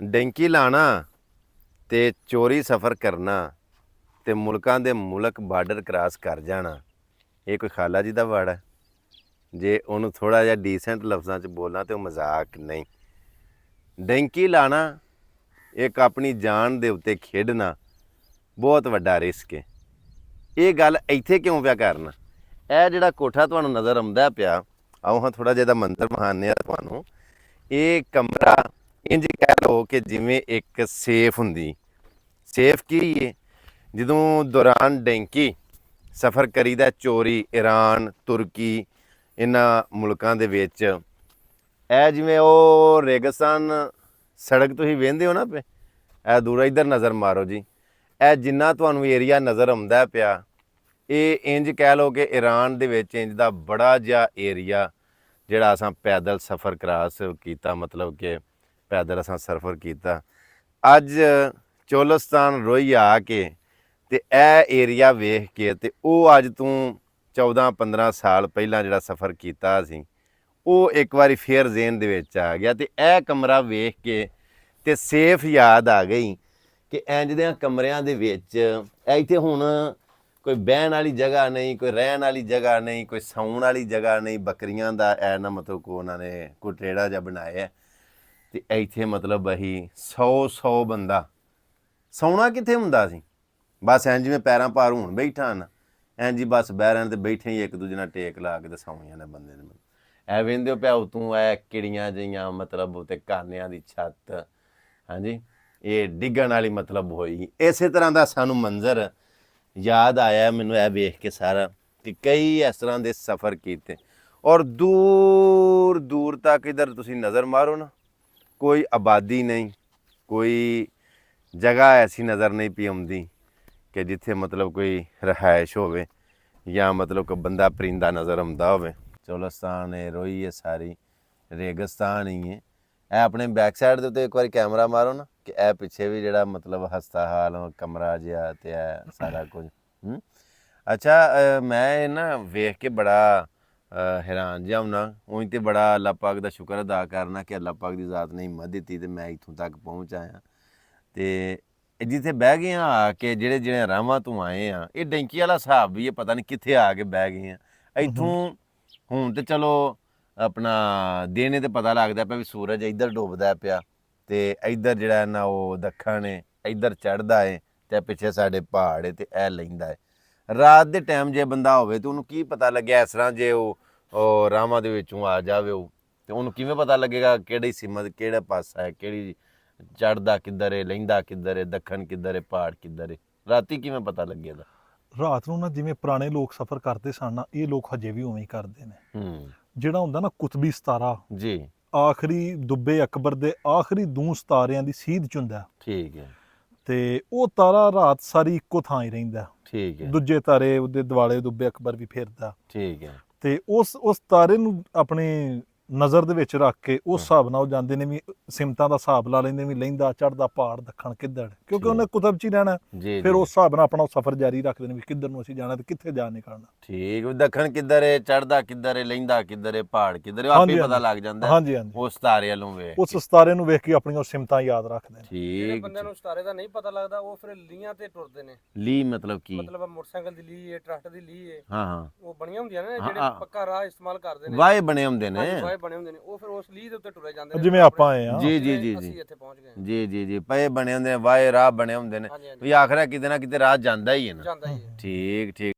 ਡੈਂਕੀ ਲਾਣਾ ਤੇ ਚੋਰੀ ਸਫ਼ਰ ਕਰਨਾ ਤੇ ਮੁਲਕਾਂ ਦੇ ਮੁਲਕ ਬਾਰਡਰ ਕ੍ਰਾਸ ਕਰ ਜਾਣਾ, ਇਹ ਕੋਈ ਖਾਲਾ ਜੀ ਦਾ ਵੜ ਹੈ? ਜੇ ਉਹਨੂੰ ਥੋੜਾ ਜਿਹਾ ਡੀਸੈਂਟ ਲਫ਼ਜ਼ਾਂ 'ਚ ਬੋਲਣਾ ਤੇ ਉਹ ਮਜ਼ਾਕ ਨਹੀਂ। ਡੈਂਕੀ ਲਾਣਾ ਇੱਕ ਆਪਣੀ ਜਾਨ ਦੇ ਉੱਤੇ ਖੇਡਣਾ ਬਹੁਤ ਵੱਡਾ ਰਿਸਕ ਹੈ। ਇਹ ਗੱਲ ਇੱਥੇ ਕਿਉਂ ਪਿਆ ਕਰਨਾ? ਇਹ ਜਿਹੜਾ ਕੋਠਾ ਤੁਹਾਨੂੰ ਨਜ਼ਰ ਆਉਂਦਾ ਪਿਆ, ਆਓ ਹਾਂ ਥੋੜਾ ਜਿਹਾ ਇਹਦਾ ਮੰਤਰ ਵਿਖਾਉਂਦੇ ਆ ਤੁਹਾਨੂੰ। ਇਹ ਕਮਰਾ ਇੰਜ ਕਹਿ ਲਓ ਕਿ ਜਿਵੇਂ ਇੱਕ ਸੇਫ ਹੁੰਦੀ। ਸੇਫ ਕੀ ਹੈ? ਜਦੋਂ ਦੌਰਾਨ ਡੈਂਕੀ ਸਫ਼ਰ ਕਰੀਦਾ ਚੋਰੀ ਈਰਾਨ ਤੁਰਕੀ ਇਹਨਾਂ ਮੁਲਕਾਂ ਦੇ ਵਿੱਚ, ਇਹ ਜਿਵੇਂ ਉਹ ਰੇਗਿਸਤਾਨ ਸੜਕ ਤੁਸੀਂ ਵੇਖਦੇ ਹੋ ਨਾ ਪੇ, ਇਹ ਦੂਰ ਇੱਧਰ ਨਜ਼ਰ ਮਾਰੋ ਜੀ, ਇਹ ਜਿੰਨਾ ਤੁਹਾਨੂੰ ਏਰੀਆ ਨਜ਼ਰ ਆਉਂਦਾ ਪਿਆ, ਇਹ ਇੰਜ ਕਹਿ ਲਓ ਕਿ ਈਰਾਨ ਦੇ ਵਿੱਚ ਇੰਜ ਦਾ ਬੜਾ ਜਿਹਾ ਏਰੀਆ ਜਿਹੜਾ ਅਸਾਂ ਪੈਦਲ ਸਫ਼ਰ ਕਰਾਸ ਕੀਤਾ, ਮਤਲਬ ਕਿ ਪੈਦਲ ਅਸਾਂ ਸਫ਼ਰ ਕੀਤਾ। ਅੱਜ ਚੋਲਸਤਾਨ ਰੋਈ ਆ ਕੇ ਤੇ ਇਹ ਏਰੀਆ ਵੇਖ ਕੇ ਤੇ ਉਹ ਅੱਜ ਤੂੰ 14-15 ਸਾਲ ਪਹਿਲਾਂ ਜਿਹੜਾ ਸਫ਼ਰ ਕੀਤਾ ਸੀ ਉਹ ਇੱਕ ਵਾਰੀ ਫੇਰ ਜ਼ੇਨ ਦੇ ਵਿੱਚ ਆ ਗਿਆ। ਤੇ ਇਹ ਕਮਰਾ ਵੇਖ ਕੇ ਤੇ ਸੇਫ ਯਾਦ ਆ ਗਈ ਕਿ ਇੰਜ ਦਿਆਂ ਕਮਰਿਆਂ ਦੇ ਵਿੱਚ ਇੱਥੇ ਹੁਣ ਕੋਈ ਬਹਿਣ ਵਾਲੀ ਜਗ੍ਹਾ ਨਹੀਂ, ਕੋਈ ਰਹਿਣ ਵਾਲੀ ਜਗ੍ਹਾ ਨਹੀਂ, ਕੋਈ ਸੌਣ ਵਾਲੀ ਜਗ੍ਹਾ ਨਹੀਂ। ਬੱਕਰੀਆਂ ਦਾ ਐ ਨਾ ਮਤਲਬ ਕੋ ਉਹਨਾਂ ਨੇ ਕੋਈ ਟੇੜਾ ਜਿਹਾ ਬਣਾਇਆ ਤੇ ਇੱਥੇ ਮਤਲਬ ਅਸੀਂ 100 ਬੰਦਾ ਸੌਣਾ ਕਿੱਥੇ ਹੁੰਦਾ ਸੀ? ਬਸ ਐਂ ਜਿਵੇਂ ਪੈਰਾਂ ਭਾਰ ਹੋਣ ਬੈਠਾ ਨਾ, ਐਂ ਜੀ ਬਸ ਬਹਿ ਰਹਿਣ ਤੇ ਬੈਠੇ ਹੀ ਇੱਕ ਦੂਜੇ ਨਾਲ ਟੇਕ ਲਾ ਕੇ ਤੇ ਸੌਂੀਆਂ ਨੇ ਬੰਦੇ ਨੇ। ਐ ਵੇਂਦੇ ਹੋ ਪਿਆ ਤੂੰ ਐ ਕਿੜੀਆਂ ਜਿਹੀਆਂ ਮਤਲਬ ਉੱਤੇ ਕਾਨਿਆਂ ਦੀ ਛੱਤ, ਹਾਂਜੀ, ਇਹ ਡਿੱਗਣ ਵਾਲੀ ਮਤਲਬ ਹੋਈ। ਇਸੇ ਤਰ੍ਹਾਂ ਦਾ ਸਾਨੂੰ ਮੰਜ਼ਰ ਯਾਦ ਆਇਆ ਮੈਨੂੰ ਇਹ ਵੇਖ ਕੇ ਸਾਰਾ, ਕਿ ਕਈ ਇਸ ਤਰ੍ਹਾਂ ਦੇ ਸਫ਼ਰ ਕੀਤੇ। ਔਰ ਦੂਰ ਦੂਰ ਤੱਕ ਇੱਧਰ ਤੁਸੀਂ ਨਜ਼ਰ ਮਾਰੋ ਨਾ, ਕੋਈ ਆਬਾਦੀ ਨਹੀਂ, ਕੋਈ ਜਗ੍ਹਾ ਐਸੀ ਨਜ਼ਰ ਨਹੀਂ ਪਈ ਆਉਂਦੀ ਕਿ ਜਿੱਥੇ ਮਤਲਬ ਕੋਈ ਰਿਹਾਇਸ਼ ਹੋਵੇ ਜਾਂ ਮਤਲਬ ਕੋਈ ਬੰਦਾ ਪਰਿੰਦਾ ਨਜ਼ਰ ਆਉਂਦਾ ਹੋਵੇ। ਚੋਲਸਤਾਨ ਹੈ, ਰੋਈ ਹੈ, ਸਾਰੀ ਰੇਗਿਸਤਾਨ ਹੀ ਹੈ। ਇਹ ਆਪਣੇ ਬੈਕ ਸਾਈਡ ਦੇ ਉੱਤੇ ਇੱਕ ਵਾਰੀ ਕੈਮਰਾ ਮਾਰੋ ਨਾ, ਕਿ ਇਹ ਪਿੱਛੇ ਵੀ ਜਿਹੜਾ ਮਤਲਬ ਹਸਤਾ ਹਾਲ ਕਮਰਾ ਜਿਹਾ ਤੇ ਇਹ ਸਾਰਾ ਕੁਝ। ਅੱਛਾ, ਮੈਂ ਨਾ ਵੇਖ ਕੇ ਬੜਾ ਹੈਰਾਨ ਜਿਹਾ ਹੁੰਦਾ। ਉਂਝ ਤੇ ਬੜਾ ਅੱਲਾਹ ਪਾਕ ਦਾ ਸ਼ੁਕਰ ਅਦਾ ਕਰਨਾ ਕਿ ਅੱਲਾਹ ਪਾਕ ਦੀ ਜ਼ਾਤ ਨੇ ਹਿੰਮਤ ਦਿੱਤੀ ਤੇ ਮੈਂ ਇੱਥੋਂ ਤੱਕ ਪਹੁੰਚ ਆਇਆ। ਤੇ ਜਿੱਥੇ ਬਹਿ ਗਏ ਹਾਂ ਆ ਕੇ, ਜਿਹੜੇ ਰਾਵਾਂ ਤੋਂ ਆਏ ਆ, ਇਹ ਡੈਂਕੀ ਵਾਲਾ ਹਿਸਾਬ ਵੀ ਇਹ ਪਤਾ ਨਹੀਂ ਕਿੱਥੇ ਆ ਕੇ ਬਹਿ ਗਏ ਆ ਇੱਥੋਂ। ਹੁਣ ਤੇ ਚਲੋ ਆਪਣਾ ਦਿਨੇ ਤੇ ਪਤਾ ਲੱਗਦਾ ਪਿਆ ਵੀ ਸੂਰਜ ਇੱਧਰ ਡੁੱਬਦਾ ਪਿਆ ਤੇ ਇੱਧਰ ਜਿਹੜਾ ਨਾ ਉਹ ਦੱਖਣ ਹੈ, ਇੱਧਰ ਚੜ੍ਹਦਾ ਹੈ ਤੇ ਪਿੱਛੇ ਸਾਡੇ ਪਹਾੜ ਹੈ ਤੇ ਇਹ ਲੈਂਦਾ ਹੈ। ਰਾਤ ਦੇ ਟਾਈਮ ਜੇ ਬੰਦਾ ਹੋਵੇ ਤੇ ਉਹਨੂੰ ਕੀ ਪਤਾ ਲੱਗਿਆ ਇਸ ਤਰ੍ਹਾਂ ਜੇ ਉਹ ਰਾਵਾਂ ਦੇ ਵਿੱਚੋਂ ਆ ਜਾਵੇ ਉਹ, ਤੇ ਉਹਨੂੰ ਕਿਵੇਂ ਪਤਾ ਲੱਗੇਗਾ ਕਿਹੜੀ ਸਿਮਤ ਕਿਹੜਾ ਪਾਸਾ ਹੈ, ਕਿਹੜੀ ਚੜ੍ਹਦਾ ਕਿੱਧਰ ਹੈ, ਲੈਂਦਾ ਕਿੱਧਰ ਹੈ, ਦੱਖਣ ਕਿੱਧਰ ਹੈ, ਪਹਾੜ ਕਿੱਧਰ ਹੈ? ਰਾਤੀ ਕਿਵੇਂ ਪਤਾ ਲੱਗੇਗਾ? ਰਾਤ ਨੂੰ ਨਾ ਜਿਵੇਂ ਪੁਰਾਣੇ ਲੋਕ ਸਫ਼ਰ ਕਰਦੇ ਸਨ ਨਾ, ਇਹ ਲੋਕ ਹਜੇ ਵੀ ਉਵੇਂ ਹੀ ਕਰਦੇ ਨੇ। ਜਿਹੜਾ ਹੁੰਦਾ ਨਾ ਕੁਤਬੀ ਸਿਤਾਰਾ ਜੀ, ਆਖਰੀ ਦੁੱਬੇ ਅਕਬਰ ਦੇ ਆਖਰੀ 2 ਸਿਤਾਰਿਆਂ ਦੀ ਸੀਧ ਚ ਹੁੰਦਾ। ਠੀਕ ਹੈ। ਤੇ ਉਹ ਤਾਰਾ ਰਾਤ ਸਾਰੀ ਇੱਕੋ ਥਾਂ ਹੀ ਰਹਿੰਦਾ। ਠੀਕ ਹੈ। ਦੂਜੇ ਤਾਰੇ ਉਹਦੇ ਦੁਆਲੇ ਦੁੱਬੇ ਅਕਬਰ ਵੀ ਫਿਰਦਾ। ਠੀਕ ਹੈ। ਤੇ ਉਸ ਤਾਰੇ ਨੂੰ ਆਪਣੇ ਨਜ਼ਰ ਦੇ ਵਿੱਚ ਰੱਖ ਕੇ ਉਸ ਹਿਸਾਬ ਨਾਲ ਉਹ ਜਾਂਦੇ ਨੇ ਵੀ ਸਿਮਤਾਂ ਦਾ ਹਿਸਾਬ ਲਾ ਲੈਂਦੇ ਵੀ ਲਹਿੰਦਾ ਚੜ੍ਹਦਾ ਪਹਾੜ ਦੱਖਣ ਕਿੱਧਰ, ਕਿਉਂਕਿ ਉਹਨੇ ਕੁਤਬ 'ਚ ਹੀ ਰਹਿਣਾ। ਫਿਰ ਉਸ ਹਿਸਾਬ ਨਾਲ ਆਪਣਾ ਸਫ਼ਰ ਜਾਰੀ ਰੱਖਦੇ ਨੇ ਵੀ ਕਿੱਧਰ ਨੂੰ ਅਸੀਂ ਜਾਣਾ ਤੇ ਕਿੱਥੇ ਜਾ ਨਿਕਲਣਾ। ਠੀਕ, ਦੱਖਣ ਕਿੱਧਰ ਹੈ, ਚੜ੍ਹਦਾ ਕਿੱਧਰ ਹੈ, ਲਹਿੰਦਾ ਕਿੱਧਰ ਹੈ, ਪਹਾੜ ਕਿੱਧਰ ਹੈ, ਆਪੇ ਪਤਾ ਲੱਗ ਜਾਂਦਾ। ਹਾਂਜੀ ਹਾਂਜੀ, ਉਸ ਤਾਰੇ ਵੱਲੋਂ ਵੇਖ ਉਸ ਸਿਤਾਰੇ ਨੂੰ ਵੇਖ ਕੇ ਆਪਣੀਆਂ ਸਿਮਤਾਂ ਯਾਦ ਰੱਖਦੇ ਨੇ। ਠੀਕ। ਬੰਦਿਆਂ ਨੂੰ ਸਿਤਾਰੇ ਦਾ ਨਹੀਂ ਪਤਾ ਲੱਗਦਾ, ਉਹ ਫਿਰ ਲੀਆਂ ਤੇ ਟੁਰਦੇ ਨੇ। ਲੀ ਮਤਲਬ ਕੀ? ਮਤਲਬ ਮੋਟਰਸਾਈਕਲ ਦੀ ਲੀ ਹੈ, ਟਰੱਕ ਦੀ ਲੀ ਹੈ। ਹਾਂ ਹਾਂ, ਉਹ ਬਣੀਆਂ ਹੁੰਦੀਆਂ ਨੇ ਜਿਹੜੇ ਪੱਕਾ ਰਾਹ ਇਸਤੇਮਾਲ ਕਰਦੇ ਨੇ, ਵਾਏ ਬਣੇ ਹੁੰਦੇ ਨੇ। ਵਾਏ ਬਣੇ ਹੁੰਦੇ ਨੇ, ਉਹ ਫਿਰ ਉਸ ਲੀ ਦੇ ਉੱਤੇ ਟੁਰੇ ਜਾਂਦੇ ਨੇ। ਜਿਵੇਂ ਆਪਾਂ ਆਏ ਆ। ਜੀ ਜੀ ਜੀ ਅਸੀਂ ਜੀ ਇੱਥੇ ਪਹੁੰਚ ਗਏ। ਜੀ ਜੀ ਜੀ, ਪਏ ਬਣੇ ਹੁੰਦੇ ਨੇ, ਵਾਏ ਰਾਹ ਬਣੇ ਹੁੰਦੇ ਨੇ, ਵੀ ਆਖਰ ਕਿਤੇ ਨਾ ਕਿਤੇ ਰਾਹ ਜਾਂਦਾ ਹੀ ਹੈ ਨਾ। ਜਾਂਦਾ ਹੀ ਹੈ। ਠੀਕ ਠੀਕ।